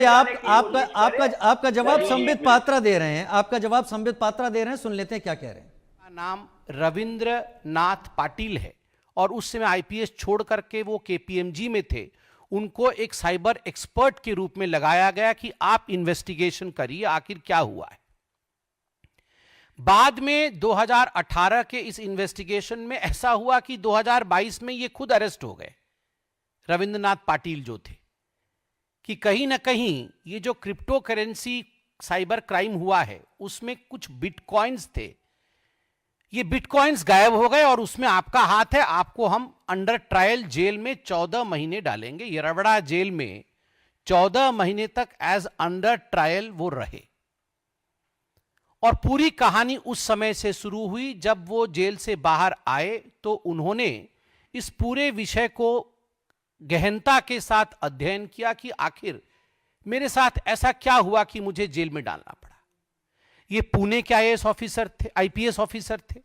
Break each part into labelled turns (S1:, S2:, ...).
S1: आपका आपका आपका जवाब संबित पात्रा दे रहे हैं, आपका जवाब संबित पात्रा दे रहे हैं, सुन लेते हैं क्या कह रहे हैं।
S2: नाम रविंद्र नाथ पाटिल है और उस समय आईपीएस छोड़ करके वो केपीएमजी में थे। उनको एक साइबर एक्सपर्ट के रूप में लगाया गया कि आप इन्वेस्टिगेशन करिए आखिर क्या हुआ है। बाद में 2018 के इस इन्वेस्टिगेशन में ऐसा हुआ कि 2022 में ये खुद अरेस्ट हो गए, रविंद्रनाथ पाटिल जो थे, कि कहीं ना कहीं ये जो क्रिप्टो करेंसी साइबर क्राइम हुआ है उसमें कुछ बिटकॉइंस थे, ये बिटकॉइंस गायब हो गए और उसमें आपका हाथ है, आपको हम अंडर ट्रायल जेल में 14 महीने डालेंगे। येरवड़ा जेल में 14 महीने तक एज अंडर ट्रायल वो रहे और पूरी कहानी उस समय से शुरू हुई। जब वो जेल से बाहर आए तो उन्होंने इस पूरे विषय को गहनता के साथ अध्ययन किया कि आखिर मेरे साथ ऐसा क्या हुआ कि मुझे जेल में डालना पड़ा। ये पुणे के आईएएस ऑफिसर थे, आईपीएस ऑफिसर थे।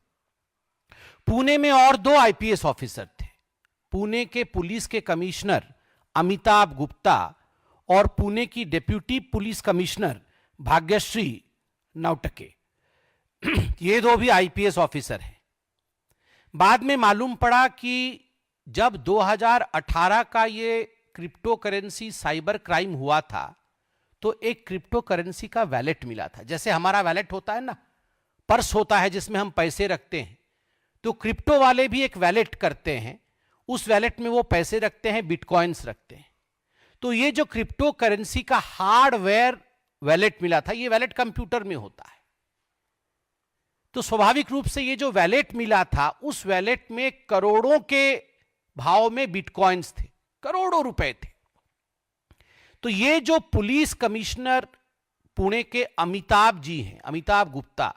S2: पुणे में और 2 आईपीएस ऑफिसर थे, पुणे के पुलिस के कमिश्नर अमिताभ गुप्ता और पुणे की डिप्यूटी पुलिस कमिश्नर भाग्यश्री नौटके। ये 2 भी आईपीएस ऑफिसर हैं। बाद में मालूम पड़ा कि जब 2018 का ये क्रिप्टो करेंसी साइबर क्राइम हुआ था तो एक क्रिप्टो करेंसी का वैलेट मिला था। जैसे हमारा वैलेट होता है ना, पर्स होता है जिसमें हम पैसे रखते हैं, तो क्रिप्टो वाले भी एक वैलेट करते हैं, उस वैलेट में वो पैसे रखते हैं, बिटकॉइंस रखते हैं। तो ये जो क्रिप्टो करेंसी का हार्डवेयर वैलेट मिला था, ये वैलेट कंप्यूटर में होता है, तो स्वाभाविक रूप से ये जो वैलेट मिला था उस वैलेट में करोड़ों के भाव में बिटकॉइंस थे, करोड़ों रुपए थे। तो ये जो पुलिस कमिश्नर पुणे के अमिताभ जी हैं, अमिताभ गुप्ता,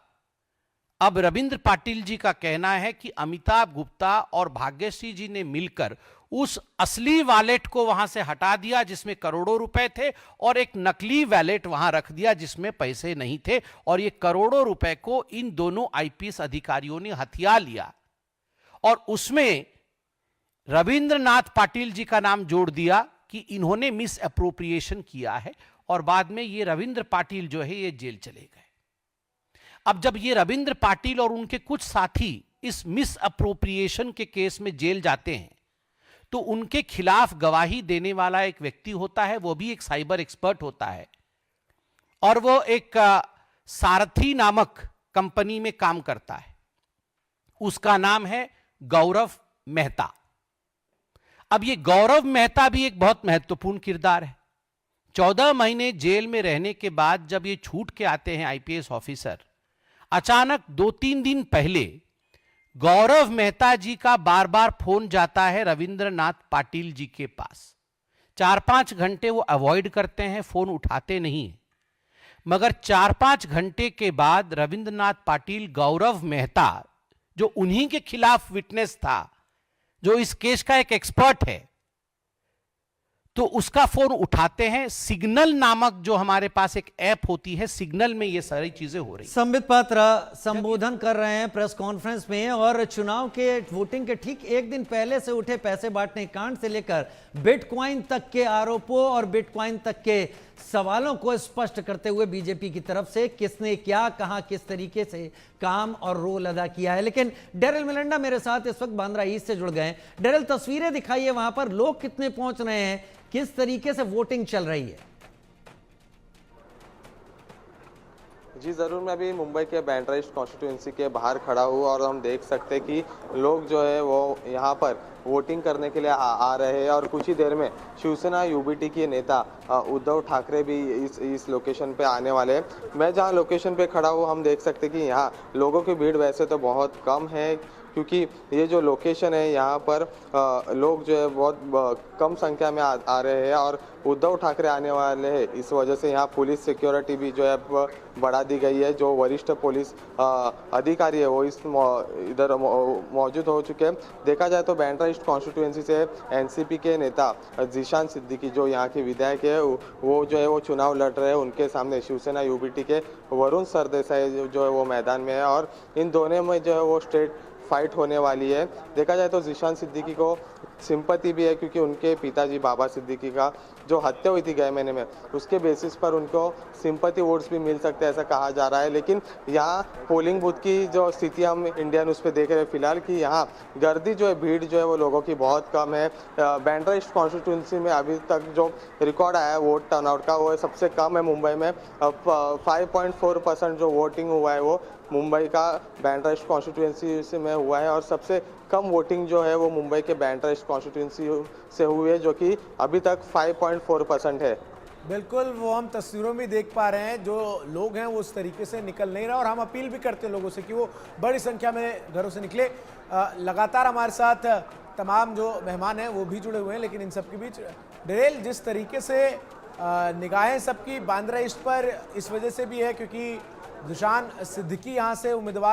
S2: अब रविंद्र पाटिल जी का कहना है कि अमिताभ गुप्ता और भाग्यश्री जी ने मिलकर उस असली वैलेट को वहां से हटा दिया जिसमें करोड़ों रुपए थे और एक नकली वैलेट वहां रख दिया जिसमें पैसे नहीं थे, और ये करोड़ों रुपए को इन दोनों आईपीएस अधिकारियों ने हथिया लिया और उसमें रविंद्रनाथ पाटिल जी का नाम जोड़ दिया कि इन्होंने मिस अप्रोप्रिएशन किया है, और बाद में ये रविंद्र पाटिल जो है ये जेल चले गए। अब जब ये रविंद्र पाटिल और उनके कुछ साथी इस मिस अप्रोप्रिएशन के केस में जेल जाते हैं तो उनके खिलाफ गवाही देने वाला एक व्यक्ति होता है, वो भी एक साइबर एक्सपर्ट होता है और वो एक सारथी नामक कंपनी में काम करता है। उसका नाम है गौरव मेहता। अब ये गौरव मेहता भी एक बहुत महत्वपूर्ण किरदार है। 14 महीने जेल में रहने के बाद जब ये छूट के आते हैं आईपीएस ऑफिसर, अचानक 2-3 दिन पहले गौरव मेहता जी का बार बार फोन जाता है रविंद्रनाथ पाटिल जी के पास। 4-5 घंटे वो अवॉइड करते हैं, फोन उठाते नहीं है, मगर 4-5 घंटे के बाद रविंद्रनाथ पाटिल गौरव मेहता जो उन्हीं के खिलाफ विटनेस था, जो इस केस का एक एक्सपर्ट है, तो उसका फोन उठाते हैं। सिग्नल नामक जो हमारे पास एक ऐप होती है, सिग्नल में ये सारी चीजें हो रही।
S1: संबित पात्रा संबोधन कर रहे हैं प्रेस कॉन्फ्रेंस में और चुनाव के वोटिंग के ठीक एक दिन पहले से उठे पैसे बांटने कांड से लेकर बिटकॉइन तक के आरोपों और बिटकॉइन तक के सवालों को स्पष्ट करते हुए बीजेपी की तरफ से किसने क्या कहा, किस तरीके से काम और रोल अदा किया है। लेकिन डेरिल मिलंडा मेरे साथ इस वक्त बांद्रा ईस्ट से जुड़ गए। डेरिल, तस्वीरें दिखाइए, वहां पर लोग कितने पहुंच रहे हैं, किस तरीके से वोटिंग चल रही है?
S3: जी ज़रूर, मैं अभी मुंबई के बांद्रा ईस्ट कॉन्स्टिट्यूंसी के बाहर खड़ा हूँ और हम देख सकते हैं कि लोग जो है वो यहाँ पर वोटिंग करने के लिए आ रहे हैं और कुछ ही देर में शिवसेना यूबीटी के नेता उद्धव ठाकरे भी इस लोकेशन पे आने वाले हैं। मैं जहाँ लोकेशन पे खड़ा हूँ हम देख सकते हैं कि यहाँ लोगों की भीड़ वैसे तो बहुत कम है, क्योंकि ये जो लोकेशन है यहाँ पर लोग जो है बहुत कम संख्या में आ रहे हैं और उद्धव ठाकरे आने वाले हैं, इस वजह से यहाँ पुलिस सिक्योरिटी भी जो है बढ़ा दी गई है। जो वरिष्ठ पुलिस अधिकारी है वो इधर मौजूद हो चुके हैं। देखा जाए तो बांद्रा ईस्ट कॉन्स्टिट्यूंसी से एनसीपी के नेता जीशान सिद्दीकी जो यहाँ के विधायक है वो जो है वो चुनाव लड़ रहे हैं। उनके सामने शिवसेना यूबीटी के वरुण सरदेसाई जो है वो मैदान में है और इन दोनों में जो है वो स्ट्रेट फाइट होने वाली है। देखा जाए तो जीशान सिद्दीकी को सिंपैथी भी है क्योंकि उनके पिताजी बाबा सिद्दीकी का जो हत्या हुई थी गए महीने में, उसके बेसिस पर उनको सिंपैथी वोट्स भी मिल सकते हैं ऐसा कहा जा रहा है। लेकिन यहाँ पोलिंग बूथ की जो स्थिति हम इंडिया न्यूज़ पे देख रहे हैं फिलहाल कि यहाँ गर्दी जो है, भीड़ जो है वो लोगों की बहुत कम है। बैंड्रा ईस्ट कॉन्स्टिट्यूंसी में अभी तक जो रिकॉर्ड आया है वोट टर्नआउट का वो सबसे कम है मुंबई में। 5.4% जो वोटिंग हुआ है वो मुंबई का बैंड्रा ईस्ट कॉन्स्टिट्यूंसी में हुआ है और सबसे कम वोटिंग जो है वो मुंबई के बैंड्रा ईस्ट कॉन्स्टिट्यूंसी से हुई है जो कि अभी तक 5.4% है।
S4: बिल्कुल, वो हम तस्वीरों में देख पा रहे हैं, जो लोग हैं वो उस तरीके से निकल नहीं रहे और हम अपील भी करते हैं लोगों से कि वो बड़ी संख्या में घरों से निकले। लगातार हमारे साथ तमाम जो मेहमान हैं वो भी जुड़े हुए हैं, लेकिन इन सब के बीच डेल जिस तरीके से निगाहें सबकी बांद्रा ईस्ट पर इस वजह से भी है क्योंकि दुशान सिद्दीकी यहाँ से उम्मीदवार